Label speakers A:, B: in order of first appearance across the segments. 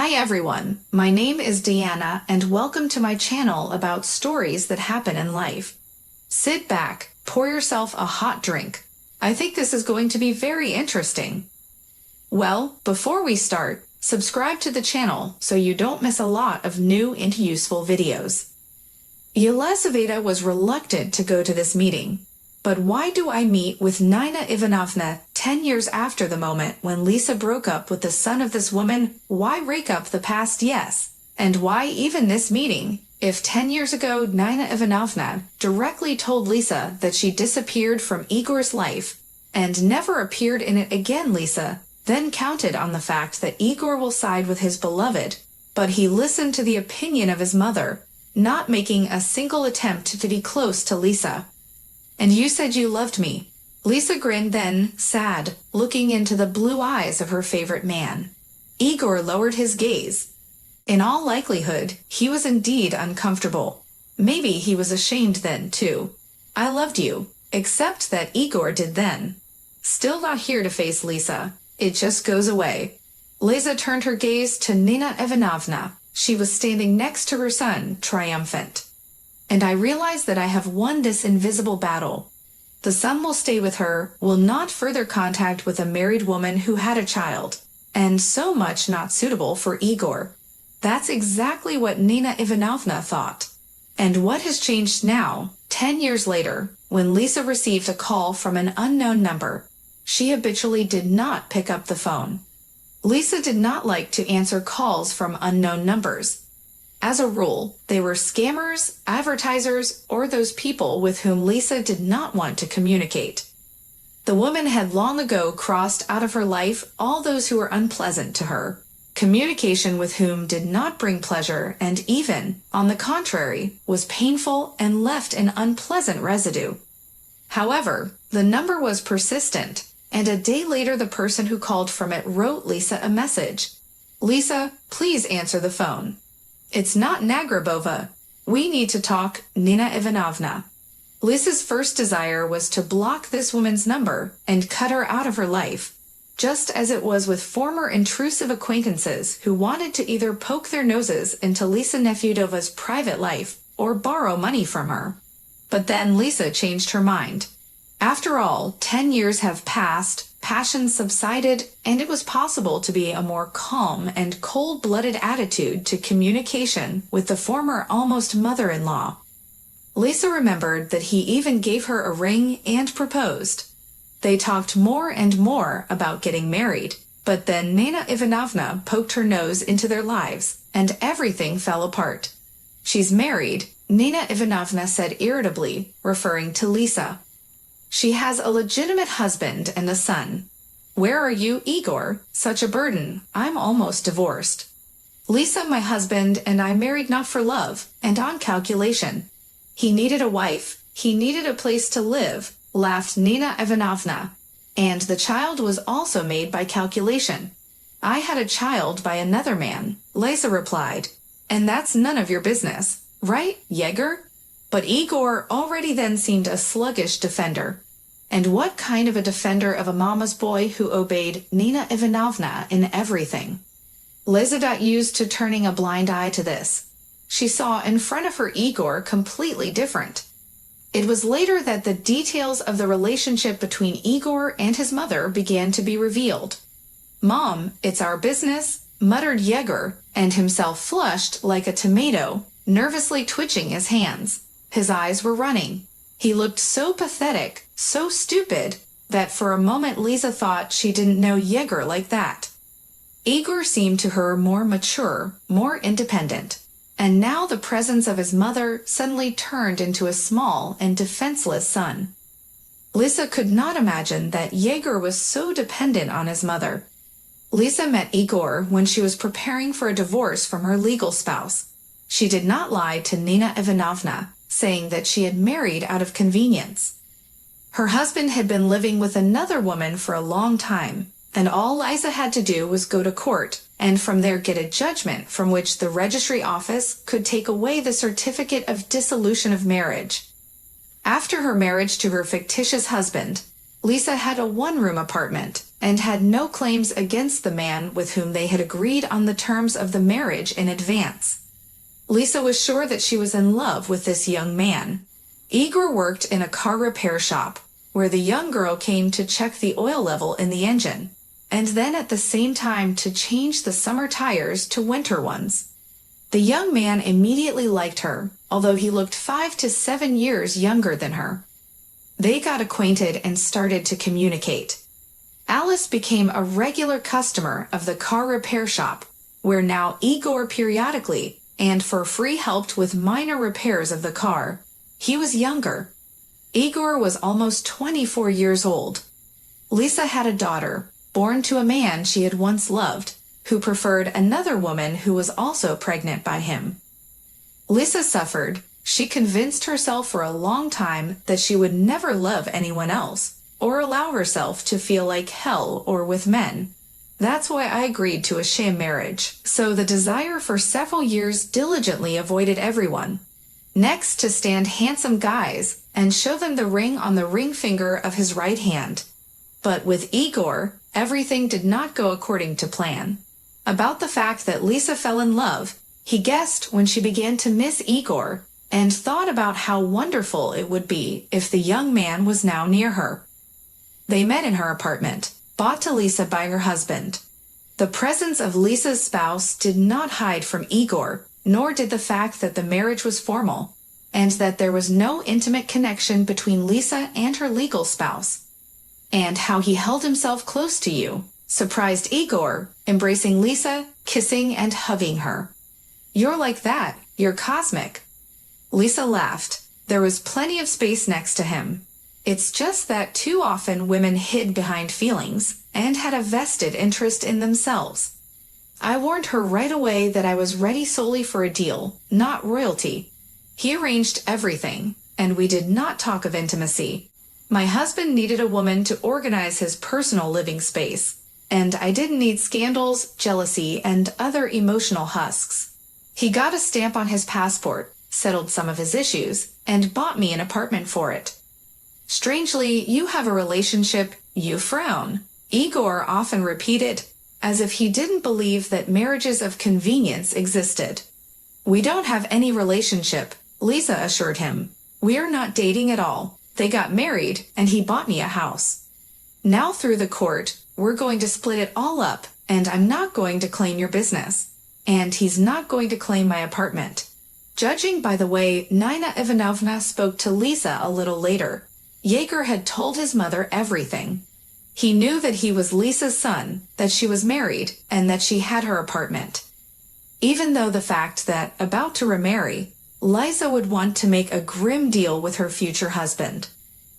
A: Hi everyone, my name is Deanna and welcome to my channel about stories that happen in life. Sit back, pour yourself a hot drink. I think this is going to be very interesting. Well, before we start, subscribe to the channel so you don't miss a lot of new and useful videos. Yelizaveta was reluctant to go to this meeting. But why do I meet with Nina Ivanovna 10 years after the moment when Lisa broke up with the son of this woman? Why rake up the past? Yes. And why even this meeting? If 10 years ago Nina Ivanovna directly told Lisa that she disappeared from Igor's life and never appeared in it again, Lisa then counted on the fact that Igor will side with his beloved, but he listened to the opinion of his mother, not making a single attempt to be close to Lisa. And you said you loved me. Lisa grinned then, sad, looking into the blue eyes of her favorite man. Igor lowered his gaze. In all likelihood, he was indeed uncomfortable. Maybe he was ashamed then, too. I loved you, except that Igor did then. Still not here to face Lisa. It just goes away. Lisa turned her gaze to Nina Ivanovna. She was standing next to her son, triumphant. And I realize that I have won this invisible battle. The son will stay with her, will not further contact with a married woman who had a child, and so much not suitable for Igor. That's exactly what Nina Ivanovna thought. And what has changed now, 10 years later, when Lisa received a call from an unknown number, she habitually did not pick up the phone. Lisa did not like to answer calls from unknown numbers. As a rule, they were scammers, advertisers, or those people with whom Lisa did not want to communicate. The woman had long ago crossed out of her life all those who were unpleasant to her, communication with whom did not bring pleasure and even, on the contrary, was painful and left an unpleasant residue. However, the number was persistent, and a day later the person who called from it wrote Lisa a message. "Lisa, please answer the phone. It's not Nagrabova. We need to talk, Nina Ivanovna." Lisa's first desire was to block this woman's number and cut her out of her life, just as it was with former intrusive acquaintances who wanted to either poke their noses into Lisa Nefyodova's private life or borrow money from her. But then Lisa changed her mind. After all, 10 years have passed, passion subsided, and it was possible to be a more calm and cold-blooded attitude to communication with the former almost mother-in-law. Lisa remembered that he even gave her a ring and proposed. They talked more and more about getting married, but then Nina Ivanovna poked her nose into their lives, and everything fell apart. "She's married," Nina Ivanovna said irritably, referring to Lisa. "She has a legitimate husband and a son. Where are you, Igor? Such a burden. I'm almost divorced." "Lisa, my husband, and I married not for love, and on calculation. He needed a wife. He needed a place to live," laughed Nina Ivanovna. "And the child was also made by calculation. I had a child by another man," Lisa replied. "And that's none of your business. Right, Yegor?" But Igor already then seemed a sluggish defender. And what kind of a defender of a mama's boy who obeyed Nina Ivanovna in everything? Lisa got used to turning a blind eye to this. She saw in front of her Igor completely different. It was later that the details of the relationship between Igor and his mother began to be revealed. "Mom, it's our business," muttered Yegor, and himself flushed like a tomato, nervously twitching his hands. His eyes were running. He looked so pathetic, so stupid, that for a moment Lisa thought she didn't know Yegor like that. Igor seemed to her more mature, more independent, and now the presence of his mother suddenly turned into a small and defenseless son. Lisa could not imagine that Yegor was so dependent on his mother. Lisa met Igor when she was preparing for a divorce from her legal spouse. She did not lie to Nina Ivanovna, saying that she had married out of convenience. Her husband had been living with another woman for a long time, and all Liza had to do was go to court and from there get a judgment from which the registry office could take away the certificate of dissolution of marriage. After her marriage to her fictitious husband, Lisa had a one-room apartment and had no claims against the man with whom they had agreed on the terms of the marriage in advance. Lisa was sure that she was in love with this young man. Igor worked in a car repair shop, where the young girl came to check the oil level in the engine, and then at the same time to change the summer tires to winter ones. The young man immediately liked her, although he looked 5 to 7 years younger than her. They got acquainted and started to communicate. Alice became a regular customer of the car repair shop, where now Igor periodically and for free helped with minor repairs of the car. He was younger. Igor was almost 24 years old. Lisa had a daughter, born to a man she had once loved, who preferred another woman who was also pregnant by him. Lisa suffered. She convinced herself for a long time that she would never love anyone else, or allow herself to feel like hell or with men. That's why I agreed to a sham marriage, so the desire for several years diligently avoided everyone. Next, to stand handsome guys and show them the ring on the ring finger of his right hand. But with Igor, everything did not go according to plan. About the fact that Lisa fell in love, he guessed when she began to miss Igor, and thought about how wonderful it would be if the young man was now near her. They met in her apartment, bought to Lisa by her husband. The presence of Lisa's spouse did not hide from Igor, nor did the fact that the marriage was formal, and that there was no intimate connection between Lisa and her legal spouse. And how he held himself close to you surprised Igor, embracing Lisa, kissing and hugging her. "You're like that, you're cosmic." Lisa laughed. There was plenty of space next to him. It's just that too often women hid behind feelings and had a vested interest in themselves. I warned her right away that I was ready solely for a deal, not royalty. He arranged everything, and we did not talk of intimacy. My husband needed a woman to organize his personal living space, and I didn't need scandals, jealousy, and other emotional husks. He got a stamp on his passport, settled some of his issues, and bought me an apartment for it. "Strangely, you have a relationship, you frown," Igor often repeated, as if he didn't believe that marriages of convenience existed. "We don't have any relationship," Lisa assured him. "We're not dating at all. They got married, and he bought me a house. Now through the court, we're going to split it all up, and I'm not going to claim your business. And he's not going to claim my apartment." Judging by the way Nina Ivanovna spoke to Lisa a little later, Yegor had told his mother everything. He knew that he was Lisa's son, that she was married, and that she had her apartment. Even though the fact that, about to remarry, Liza would want to make a grim deal with her future husband.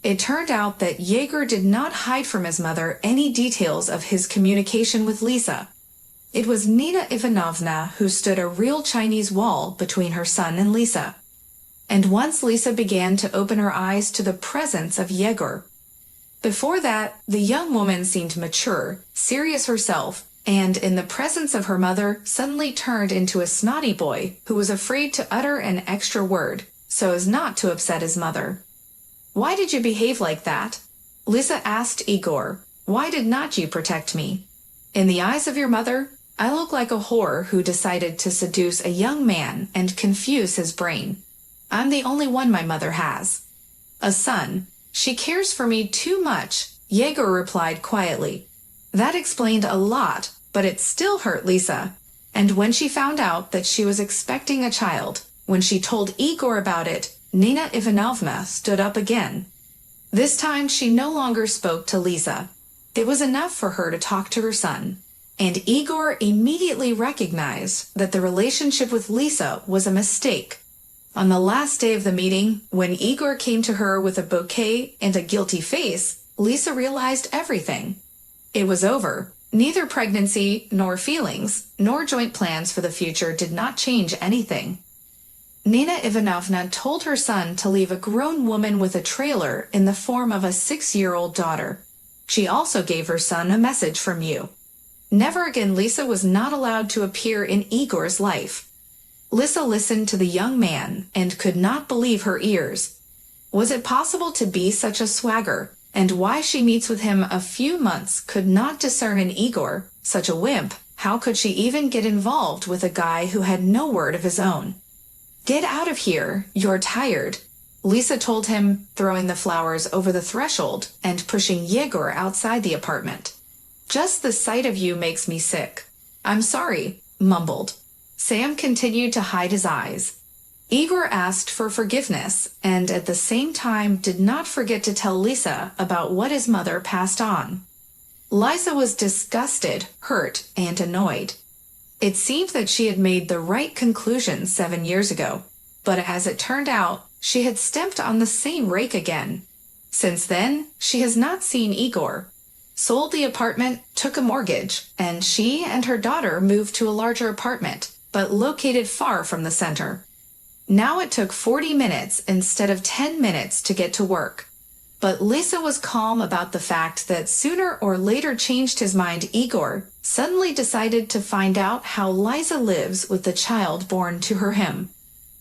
A: It turned out that Yegor did not hide from his mother any details of his communication with Lisa. It was Nina Ivanovna who stood a real Chinese wall between her son and Lisa. And once Lisa began to open her eyes to the presence of Yegor. Before that, the young woman seemed mature, serious herself, and in the presence of her mother suddenly turned into a snotty boy who was afraid to utter an extra word, so as not to upset his mother. "Why did you behave like that?" Lisa asked Igor. "Why did not you protect me? In the eyes of your mother, I look like a whore who decided to seduce a young man and confuse his brain. I'm the only one my mother has. A son. She cares for me too much," Yegor replied quietly. That explained a lot, but it still hurt Lisa. And when she found out that she was expecting a child, when she told Igor about it, Nina Ivanovna stood up again. This time she no longer spoke to Lisa. It was enough for her to talk to her son. And Igor immediately recognized that the relationship with Lisa was a mistake. On the last day of the meeting, when Igor came to her with a bouquet and a guilty face, Lisa realized everything. It was over. Neither pregnancy, nor feelings, nor joint plans for the future did not change anything. Nina Ivanovna told her son to leave a grown woman with a trailer in the form of a 6-year-old daughter. She also gave her son a message from you. Never again Lisa was not allowed to appear in Igor's life. Lisa listened to the young man and could not believe her ears. Was it possible to be such a swagger, and why she meets with him a few months could not discern in Igor, such a wimp. How could she even get involved with a guy who had no word of his own? "Get out of here, you're tired," Lisa told him, throwing the flowers over the threshold and pushing Yegor outside the apartment. "Just the sight of you makes me sick." "I'm sorry," mumbled. Sam continued to hide his eyes. Igor asked for forgiveness and at the same time did not forget to tell Lisa about what his mother passed on. Lisa was disgusted, hurt, and annoyed. It seemed that she had made the right conclusion 7 years ago, but as it turned out, she had stepped on the same rake again. Since then, she has not seen Igor. Sold the apartment, took a mortgage, and she and her daughter moved to a larger apartment, but located far from the center. Now it took 40 minutes instead of 10 minutes to get to work. But Lisa was calm about the fact that sooner or later changed his mind. Igor suddenly decided to find out how Liza lives with the child born to him.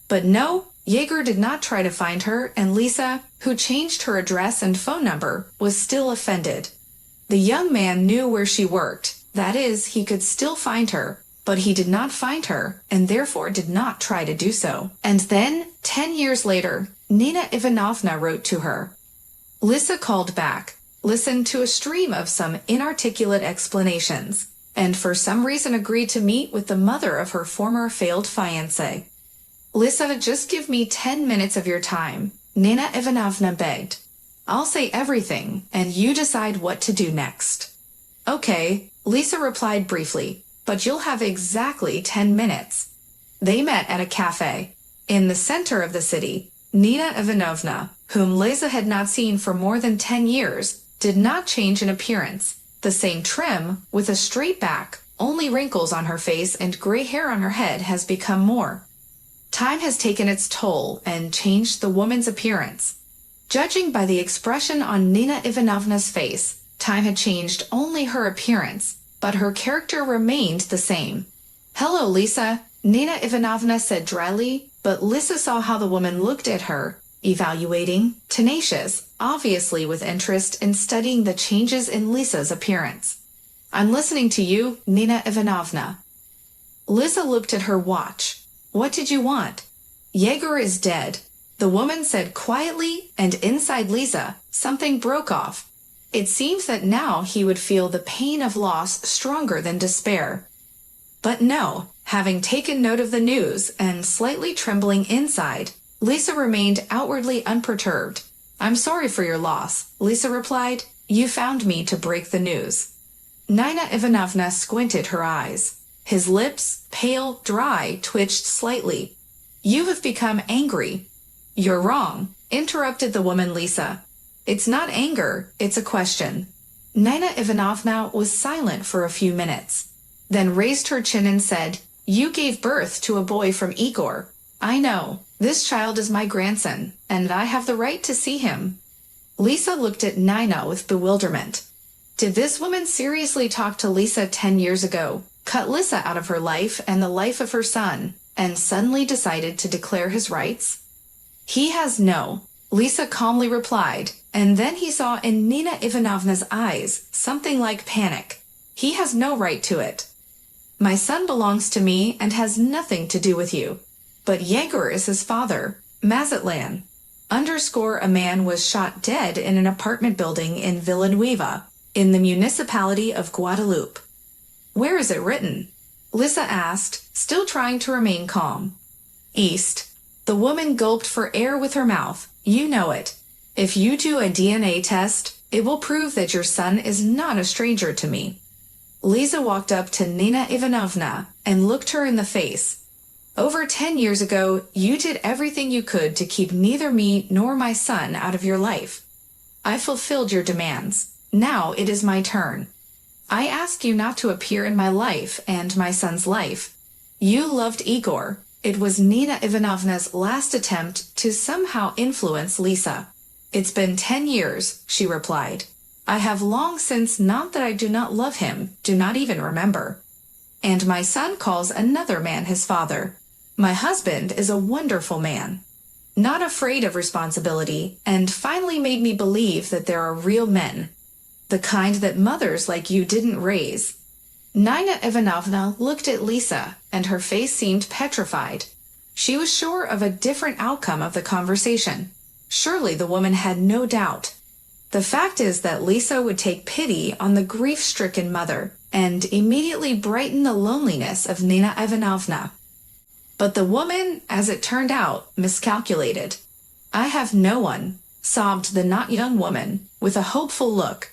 A: But no, Yegor did not try to find her, and Lisa, who changed her address and phone number, was still offended. The young man knew where she worked, that is, he could still find her, but he did not find her, and therefore did not try to do so. And then, 10 years later, Nina Ivanovna wrote to her. Lisa called back, listened to a stream of some inarticulate explanations, and for some reason agreed to meet with the mother of her former failed fiancé. "Lisa, just give me 10 minutes of your time," Nina Ivanovna begged. "I'll say everything, and you decide what to do next." "Okay," Lisa replied briefly, "but you'll have exactly 10 minutes. They met at a cafe. In the center of the city, Nina Ivanovna, whom Lisa had not seen for more than 10 years, did not change in appearance. The same trim, with a straight back, only wrinkles on her face and gray hair on her head has become more. Time has taken its toll and changed the woman's appearance. Judging by the expression on Nina Ivanovna's face, time had changed only her appearance, but her character remained the same. "Hello, Lisa," Nina Ivanovna said dryly, but Lisa saw how the woman looked at her, evaluating, tenacious, obviously with interest in studying the changes in Lisa's appearance. "I'm listening to you, Nina Ivanovna." Lisa looked at her watch. "What did you want?" "Yegor is dead," the woman said quietly, and inside Lisa, something broke off. It seemed that now he would feel the pain of loss stronger than despair. But no, having taken note of the news and slightly trembling inside, Lisa remained outwardly unperturbed. "I'm sorry for your loss," Lisa replied. "You found me to break the news." Nina Ivanovna squinted her eyes. His lips, pale, dry, twitched slightly. "You have become angry." "You're wrong," interrupted the woman Lisa. "It's not anger, it's a question." Nina Ivanovna was silent for a few minutes, then raised her chin and said, "You gave birth to a boy from Igor. I know. This child is my grandson, and I have the right to see him." Lisa looked at Nina with bewilderment. Did this woman seriously talk to Lisa 10 years ago, cut Lisa out of her life and the life of her son, and suddenly decided to declare his rights? "He has no," Lisa calmly replied, and then he saw in Nina Ivanovna's eyes something like panic. "He has no right to it. My son belongs to me and has nothing to do with you. But Yegor is his father, Mazatlan. A man was shot dead in an apartment building in Villanueva, in the municipality of Guadalupe." "Where is it written?" Lisa asked, still trying to remain calm. "East." The woman gulped for air with her mouth. "You know it. If you do a DNA test, it will prove that your son is not a stranger to me." Lisa walked up to Nina Ivanovna and looked her in the face. "Over 10 years ago, you did everything you could to keep neither me nor my son out of your life. I fulfilled your demands. Now it is my turn. I ask you not to appear in my life and my son's life. You loved Igor." It was Nina Ivanovna's last attempt to somehow influence Lisa. "It's been 10 years," she replied. "I have long since, not that I do not love him, do not even remember. And my son calls another man his father. My husband is a wonderful man." not afraid of responsibility, and finally made me believe that there are real men, the kind that mothers like you didn't raise. Nina Ivanovna looked at Lisa, and her face seemed petrified. She was sure of a different outcome of the conversation. Surely the woman had no doubt. The fact is that Lisa would take pity on the grief-stricken mother and immediately brighten the loneliness of Nina Ivanovna. But the woman, as it turned out, miscalculated. "I have no one," sobbed the not young woman, with a hopeful look.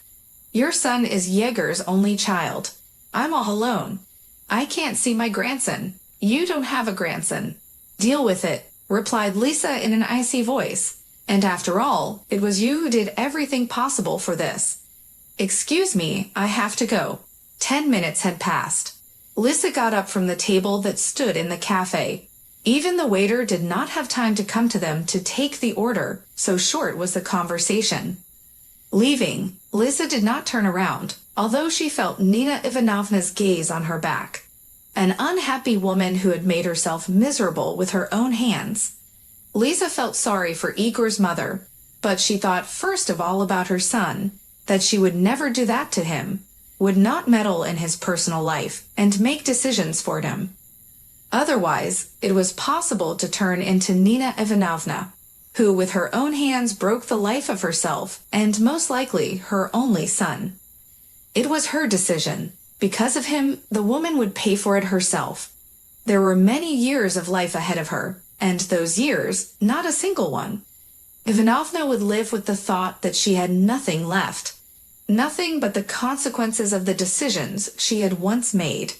A: "Your son is Yegor's only child. I'm all alone. I can't see my grandson. You don't have a grandson." "Deal with it," replied Lisa in an icy voice. "And after all, it was you who did everything possible for this." "Excuse me, I have to go." 10 minutes had passed. Lisa got up from the table that stood in the cafe. Even the waiter did not have time to come to them to take the order, so short was the conversation. Leaving, Lisa did not turn around, although she felt Nina Ivanovna's gaze on her back. An unhappy woman who had made herself miserable with her own hands. Lisa felt sorry for Igor's mother, but she thought first of all about her son, that she would never do that to him, would not meddle in his personal life and make decisions for him. Otherwise, it was possible to turn into Nina Ivanovna, who with her own hands broke the life of herself and most likely her only son. It was her decision. Because of him, the woman would pay for it herself. There were many years of life ahead of her, and those years, not a single one. Ivanovna would live with the thought that she had nothing left. Nothing but the consequences of the decisions she had once made.